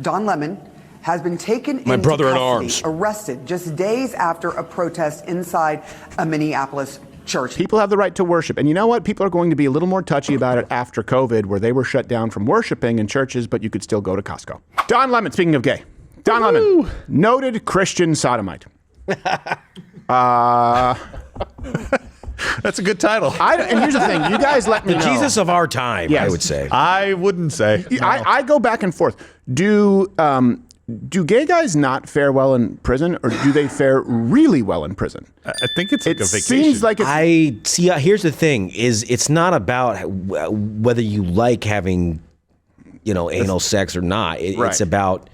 Don Lemon, has been taken into custody, arrested just days after a protest inside a Minneapolis church. People have the right to worship. And you know what? People are going to be a little more touchy about it after COVID, where they were shut down from worshiping in churches, but you could still go to Costco. Don Lemon, speaking of gay. Don Lemon, noted Christian sodomite. That's a good title. And here's the thing. You guys let me know. The Jesus of our time, yes. I would say. I wouldn't say. No. I go back and forth. Do gay guys not fare well in prison, or do they fare really well in prison? I think it's like a vacation. Seems like it's... Here's the thing: it's not about whether you like having, anal sex or not. It's about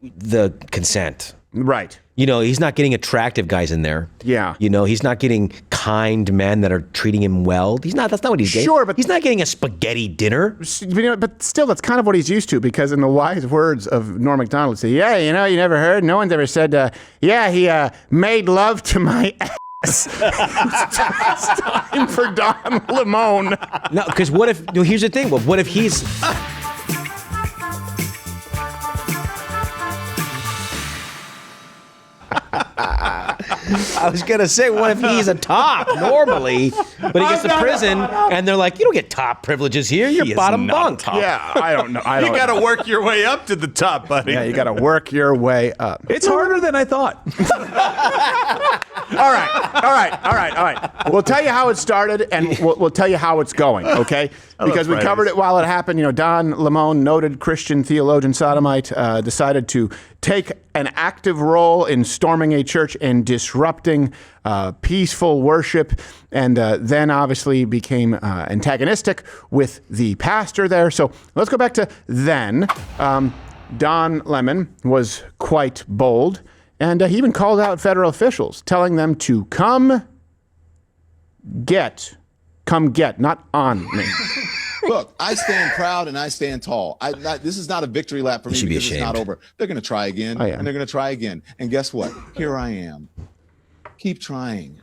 the consent. Right. He's not getting attractive guys in there. Yeah. He's not getting kind men that are treating him well. That's not what he's getting. Sure, but he's not getting a spaghetti dinner. But still, that's kind of what he's used to, because in the wise words of Norm Macdonald, say, you never heard. No one's ever said, he made love to my ass. It's time for Don Lemon. No, because what if? Here's the thing. What if he's? I was going to say, what if he's a top normally, but he gets to prison and they're like, you don't get top privileges here. You're bottom bunk. Yeah, I don't know. You got to work your way up to the top, buddy. Yeah, you got to work your way up. It's harder than I thought. All right. We'll tell you how it started, and we'll tell you how it's going, okay? Because we covered it while it happened. Don Lemon, noted Christian theologian sodomite, decided to take an active role in storming a church and disrupting peaceful worship, and then obviously became antagonistic with the pastor there. So let's go back to then. Don Lemon was quite bold, and he even called out federal officials, telling them to come get, not on me. Look, I stand proud and I stand tall. This is not a victory lap for me because it's not over. They're going to try again, and they're going to try again. And guess what? Here I am. Keep trying.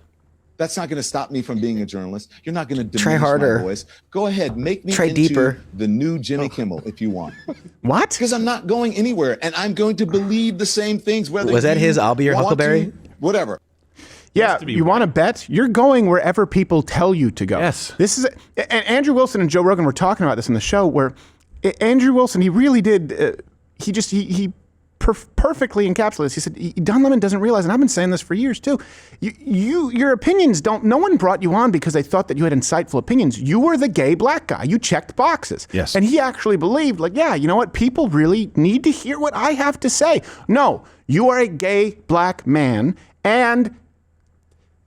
That's not going to stop me from being a journalist. You're not going to diminish my voice. Go ahead, make me into the new Jimmy Kimmel if you want. What? Because I'm not going anywhere, and I'm going to believe the same things. Was that his I'll be your Huckleberry? Whatever. Yeah, you want to bet? You're going wherever people tell you to go. Yes. And Andrew Wilson and Joe Rogan were talking about this in the show, where Andrew Wilson, he really did, he perfectly encapsulated this. He said, Don Lemon doesn't realize, and I've been saying this for years too, your opinions no one brought you on because they thought that you had insightful opinions. You were the gay black guy. You checked boxes. Yes. And he actually believed, you know what? People really need to hear what I have to say. No, you are a gay black man, and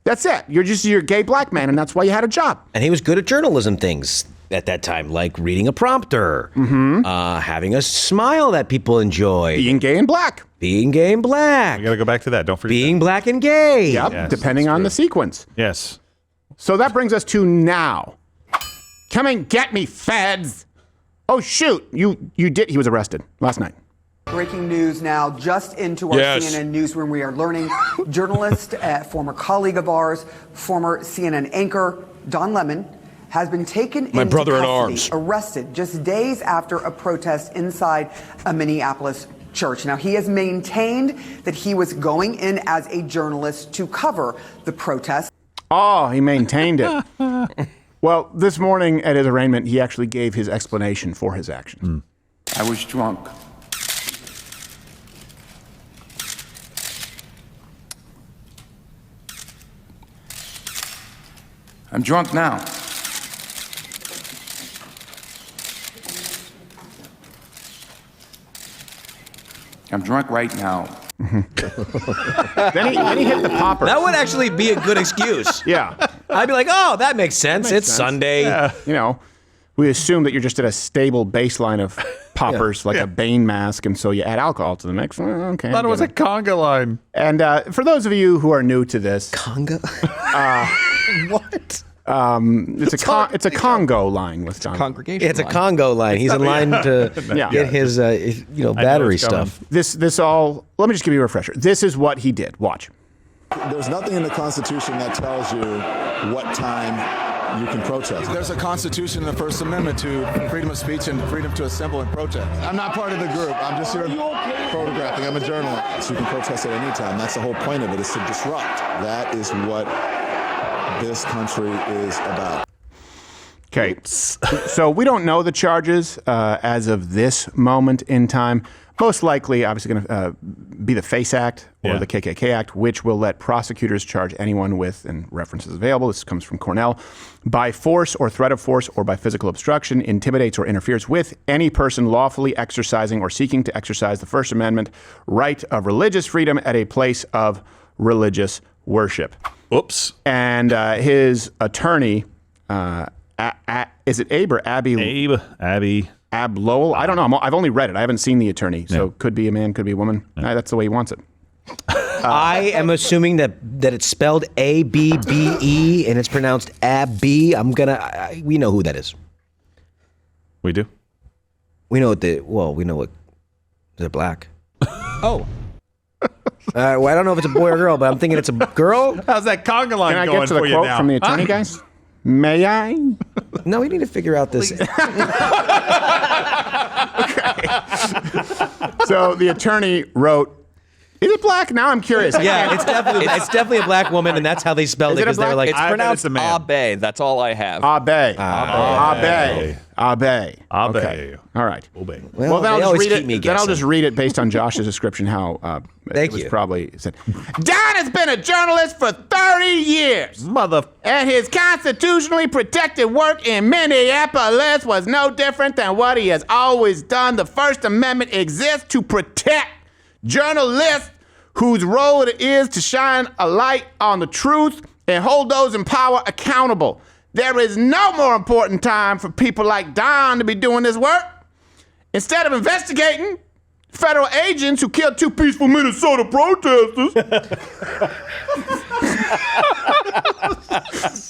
that's it. You're a gay black man, and that's why you had a job. And he was good at journalism things at that time, like reading a prompter, having a smile that people enjoy. Being gay and black. Being gay and black. We got to go back to that. Don't forget Being that. black and gay. Yep, yes, depending on the sequence. Yes. So that brings us to now. Come and get me, feds. Oh, shoot. You did. He was arrested last night. Breaking news now, just into our CNN newsroom. We are learning journalist, former colleague of ours, former CNN anchor, Don Lemon, has been taken into custody, arrested just days after a protest inside a Minneapolis church. Now, he has maintained that he was going in as a journalist to cover the protest. Oh, he maintained it. Well, this morning at his arraignment, he actually gave his explanation for his actions. I was drunk. I'm drunk now. I'm drunk right now. Then he hit the popper. That would actually be a good excuse. Yeah. I'd be like, oh, that makes sense. It's Sunday. Yeah. We assume that you're just at a stable baseline of poppers, like a Bane mask, and so you add alcohol to the mix. Okay. I thought it was a conga line. And for those of you who are new to this, Conga? What? It's a Congo line with John. Congregation. It's a Congo line. He's in line to get his battery stuff. This all. Let me just give you a refresher. This is what he did. Watch. There's nothing in the Constitution that tells you what time you can protest. There's a Constitution and a First Amendment to freedom of speech and freedom to assemble and protest. I'm not part of the group. I'm just here photographing. I'm a journalist. So you can protest at any time. That's the whole point of it, is to disrupt. That is what this country is about. Okay, so we don't know the charges as of this moment in time. Most likely, obviously, going to be the FACE Act or the KKK Act, which will let prosecutors charge anyone with, and references available, this comes from Cornell, by force or threat of force or by physical obstruction, intimidates or interferes with any person lawfully exercising or seeking to exercise the First Amendment right of religious freedom at a place of religious worship. Oops. And his attorney, is it Abe or Abby? Abby. Ab Lowell? I don't know. I've only read it. I haven't seen the attorney. So could be a man, could be a woman. That's the way he wants it. I am assuming that it's spelled A-B-B-E and it's pronounced Abby. We know who that is. We do? We know what they're black. Oh. Well, I don't know if it's a boy or girl, but I'm thinking it's a girl. How's that conga line going for you now? Can I get to the quote from the attorney, guys? May I? No, we need to figure out this. So the attorney wrote, is it black? Now I'm curious. Yeah, it's definitely a black woman, and that's how they spelled it, because they were like, it's pronounced Abe. That's all I have. Abe. Okay. All right. Well, then I'll just read it based on Josh's description how it was probably said. Don has been a journalist for 30 years. And his constitutionally protected work in Minneapolis was no different than what he has always done. The First Amendment exists to protect journalists whose role it is to shine a light on the truth and hold those in power accountable. There is no more important time for people like Don to be doing this work. Instead of investigating federal agents who killed 2 peaceful Minnesota protesters,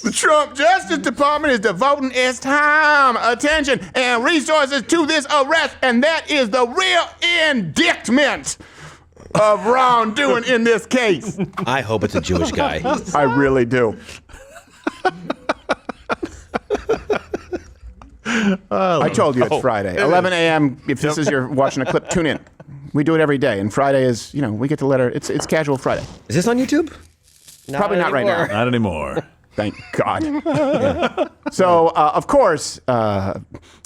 the Trump Justice Department is devoting its time, attention, and resources to this arrest, and that is the real indictment of wrongdoing in this case. I hope it's a Jewish guy. I really do. I told you it's Friday. 11 a.m. If this is you're watching a clip, tune in. We do it every day, and Friday is, we get to let her. It's casual Friday. Is this on YouTube? Probably not right now. Not anymore. Thank God. Yeah. So, of course,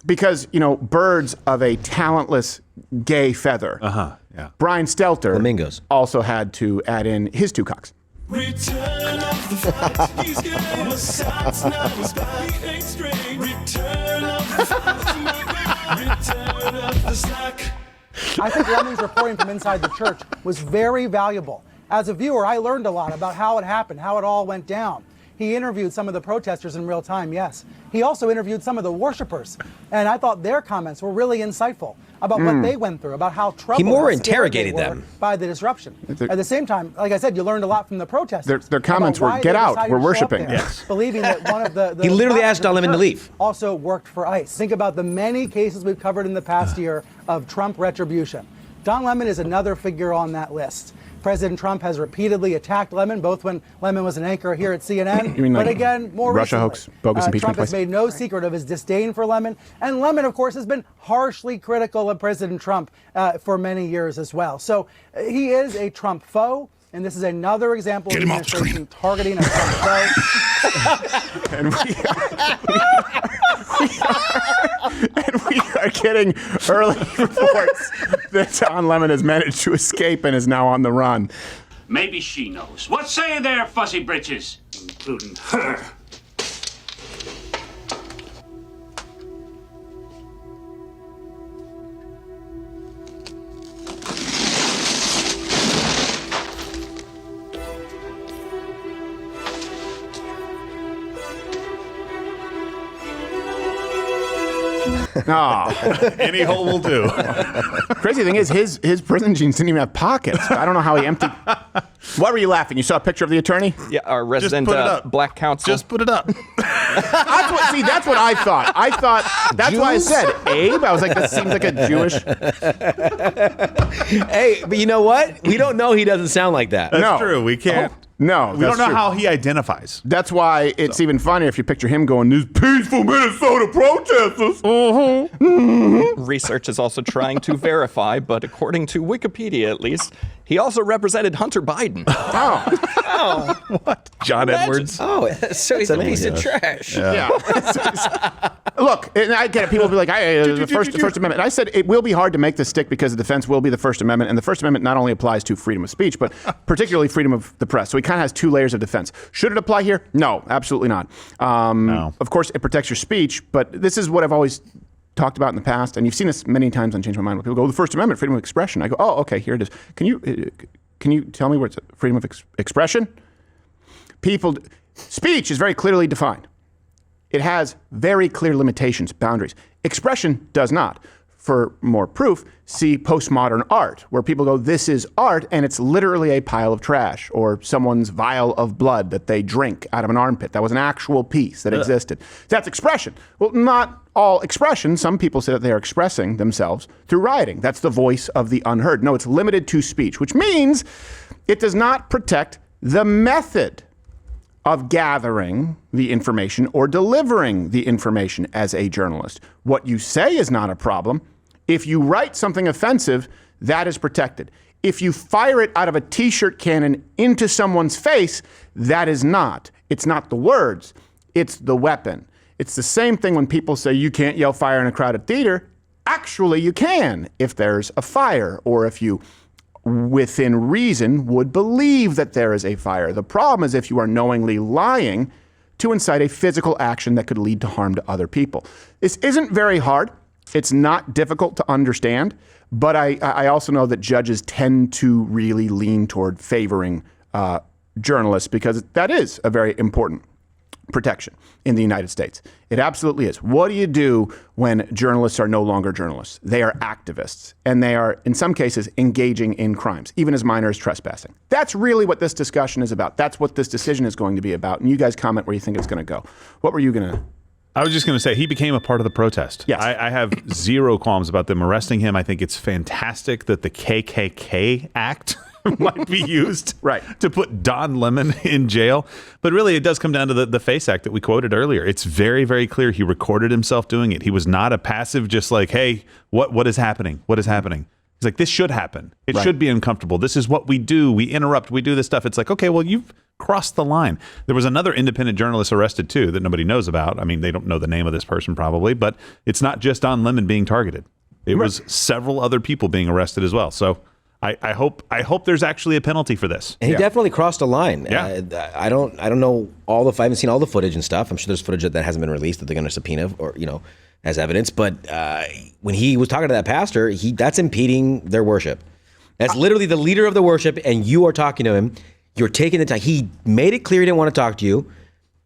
because, birds of a talentless gay feather, Brian Stelter Flamingos. Also had to add in his 2 cocks. Return of the fight. He's getting the shots now. His body ain't straight. Return of the fight. Return of the slack. I think Lemon's reporting from inside the church was very valuable. As a viewer, I learned a lot about how it happened, how it all went down. He interviewed some of the protesters in real time, yes. He also interviewed some of the worshipers, and I thought their comments were really insightful about what they went through, about how troubled he more interrogated them by the disruption. At the same time, like I said, you learned a lot from the protesters. Their comments were, "Get out, we're worshiping." Yes. Believing that one of the he literally asked Don Lemon to leave. Also worked for ICE. Think about the many cases we've covered in the past year of Trump retribution. Don Lemon is another figure on that list. President Trump has repeatedly attacked Lemon, both when Lemon was an anchor here at CNN, you mean but like again, more Russia recently. hoax, bogus impeachment Trump has made no secret of his disdain for Lemon, and Lemon, of course, has been harshly critical of President Trump for many years as well. So he is a Trump foe, and this is another example of the administration targeting a Trump foe. And we are getting early reports that Don Lemon has managed to escape and is now on the run. Maybe she knows. What say there, Fuzzy Britches? Including her. Any hole will do. Crazy thing is, his prison jeans didn't even have pockets. I don't know how he emptied. Why were you laughing? You saw a picture of the attorney? Yeah, our resident black counsel. Just put it up. That's what I thought. That's why I said Abe. I was like, this seems like a Jewish. Hey, but you know what? We don't know he doesn't sound like that. That's true. We can't. No, we don't know how he identifies. That's why it's even funnier if you picture him going, these peaceful Minnesota protesters. Research is also trying to verify, but according to Wikipedia at least, he also represented Hunter Biden. What? John Edwards? Oh, so he's a piece of trash. Yeah. Look, and I get it. People will be like, the First Amendment. And I said it will be hard to make this stick because the defense will be the First Amendment. And the First Amendment not only applies to freedom of speech, but particularly freedom of the press. So he kind of has two layers of defense. Should it apply here? No, absolutely not. No. Of course, it protects your speech, but this is what I've always talked about in the past. And you've seen this many times on Change My Mind where people go, the First Amendment, freedom of expression. I go, oh, okay, here it is. Can you tell me where it's freedom of expression? Speech is very clearly defined. It has very clear limitations, boundaries. Expression does not. For more proof, see postmodern art, where people go, this is art, and it's literally a pile of trash, or someone's vial of blood that they drink out of an armpit. That was an actual piece that existed. That's expression. Well, not all expression. Some people say that they are expressing themselves through writing. That's the voice of the unheard. No, it's limited to speech, which means it does not protect the method of gathering the information or delivering the information as a journalist. What you say is not a problem. If you write something offensive, that is protected. If you fire it out of a t-shirt cannon into someone's face, that is not. It's not the words, it's the weapon. It's the same thing when people say you can't yell fire in a crowded theater. Actually, you can if there's a fire, or if you within reason would believe that there is a fire. The problem is if you are knowingly lying to incite a physical action that could lead to harm to other people. This isn't very hard. It's not difficult to understand, but I also know that judges tend to really lean toward favoring journalists because that is a very important protection in the United States. It absolutely is. What do you do when journalists are no longer journalists? They are activists, and they are, in some cases, engaging in crimes, even as minor as trespassing. That's really what this discussion is about. That's what this decision is going to be about. And you guys comment where you think it's going to go. What were you going to... I was just going to say, he became a part of the protest. Yes. I have zero qualms about them arresting him. I think it's fantastic that the KKK Act might be used to put Don Lemon in jail. But really, it does come down to the FACE Act that we quoted earlier. It's very, very clear. He recorded himself doing it. He was not a passive, just like, hey, what is happening? What is happening? He's like, this should happen. It should be uncomfortable. This is what we do. We interrupt. We do this stuff. It's like, okay, well, you've crossed the line. There was another independent journalist arrested, too, that nobody knows about. I mean, they don't know the name of this person probably, but it's not just Don Lemon being targeted. It was several other people being arrested as well. So I hope there's actually a penalty for this. And he definitely crossed a line. Yeah. I don't know I haven't seen all the footage and stuff. I'm sure there's footage that hasn't been released that they're going to subpoena or, as evidence. But when he was talking to that pastor, that's impeding their worship. That's literally the leader of the worship, and you are talking to him. You're taking the time. He made it clear he didn't want to talk to you.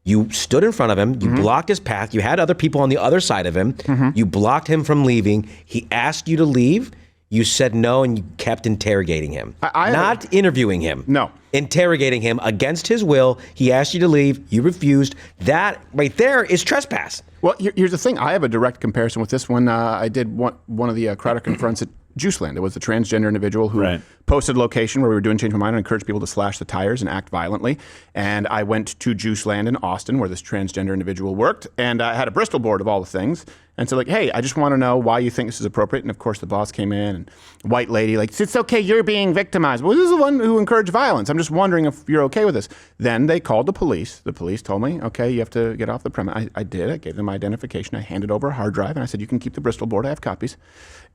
You stood in front of him. You blocked his path. You had other people on the other side of him. You blocked him from leaving. He asked you to leave. You said no, and you kept interrogating him. Not interviewing him. No. Interrogating him against his will. He asked you to leave. You refused. That right there is trespass. Well, here's the thing. I have a direct comparison with this one. I did one of the Crowder confronts at Juiceland. It was the transgender individual who posted a location where we were doing Change My Mind and encouraged people to slash the tires and act violently. And I went to Juiceland in Austin where this transgender individual worked. And I had a Bristol board of all the things. And so hey, I just want to know why you think this is appropriate. And of course the boss came in and white lady, it's okay, you're being victimized. Well, this is the one who encouraged violence. I'm just wondering if you're okay with this. Then they called the police. The police told me, okay, you have to get off the premise. I did. I gave them my identification. I handed over a hard drive and I said, you can keep the Bristol board. I have copies.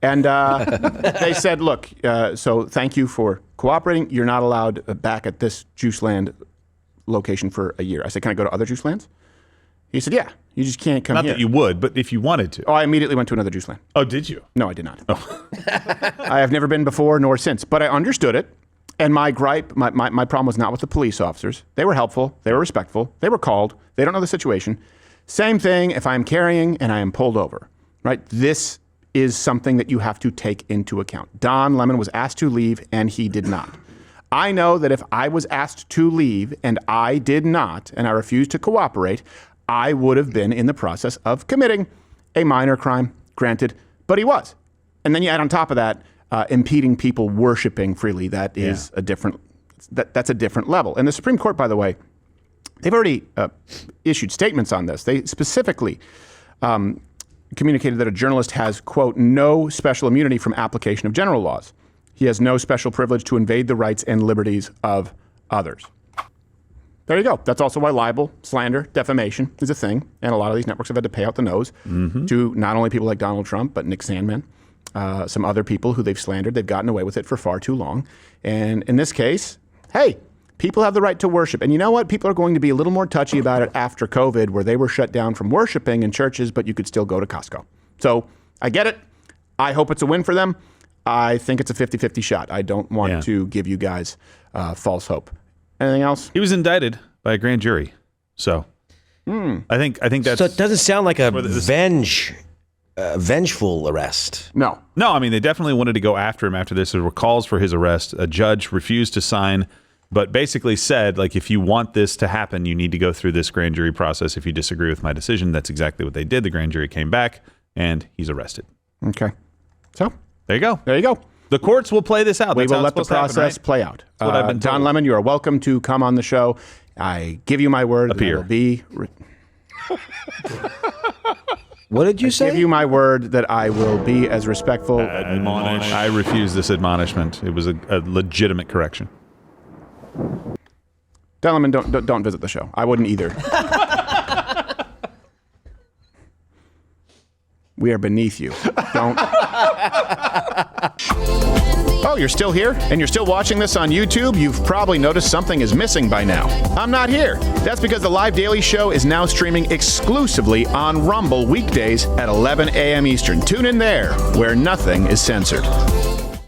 And they said, look, so thank you for cooperating. You're not allowed back at this Juiceland location for a year. I said, can I go to other Juicelands? He said, yeah, you just can't come here. Not that you would, but if you wanted to. Oh, I immediately went to another Juiceland. Oh, did you? No, I did not. Oh. I have never been before nor since, but I understood it. And my gripe, my problem was not with the police officers. They were helpful. They were respectful. They were called. They don't know the situation. Same thing if I'm carrying and I am pulled over, right? This is something that you have to take into account. Don Lemon was asked to leave and he did not. I know that if I was asked to leave and I did not, and I refused to cooperate, I would have been in the process of committing a minor crime, granted, but he was. And then you add on top of that, impeding people worshiping freely. That is a different that's a different level. And the Supreme Court, by the way, they've already issued statements on this. They specifically communicated that a journalist has, quote, no special immunity from application of general laws. He has no special privilege to invade the rights and liberties of others. There you go. That's also why libel, slander, defamation is a thing. And a lot of these networks have had to pay out the nose to not only people like Donald Trump, but Nick Sandmann, some other people who they've slandered. They've gotten away with it for far too long. And in this case, hey, people have the right to worship. And you know what? People are going to be a little more touchy about it after COVID, where they were shut down from worshiping in churches, but you could still go to Costco. So I get it. I hope it's a win for them. I think it's a 50-50 shot. I don't want to give you guys false hope. Anything else? He was indicted by a grand jury. So I think that's... So it doesn't sound like a vengeful arrest. No. I mean, they definitely wanted to go after him after this. There were calls for his arrest. A judge refused to sign, but basically said, like, if you want this to happen, you need to go through this grand jury process. If you disagree with my decision, that's exactly what they did. The grand jury came back, and he's arrested. Okay. So... There you go. There you go. The courts will play this out. We will let the process play out. That's what I've been told. Don Lemon, you are welcome to come on the show. I give you my word. Appear. That I will be... What did you say? I give you my word that I will be as respectful. I refuse this admonishment. It was a legitimate correction. Don Lemon, don't visit the show. I wouldn't either. We are beneath you. Don't. Oh, you're still here? And you're still watching this on YouTube? You've probably noticed something is missing by now. I'm not here. That's because the Live Daily Show is now streaming exclusively on Rumble weekdays at 11 a.m. Eastern. Tune in there, where nothing is censored.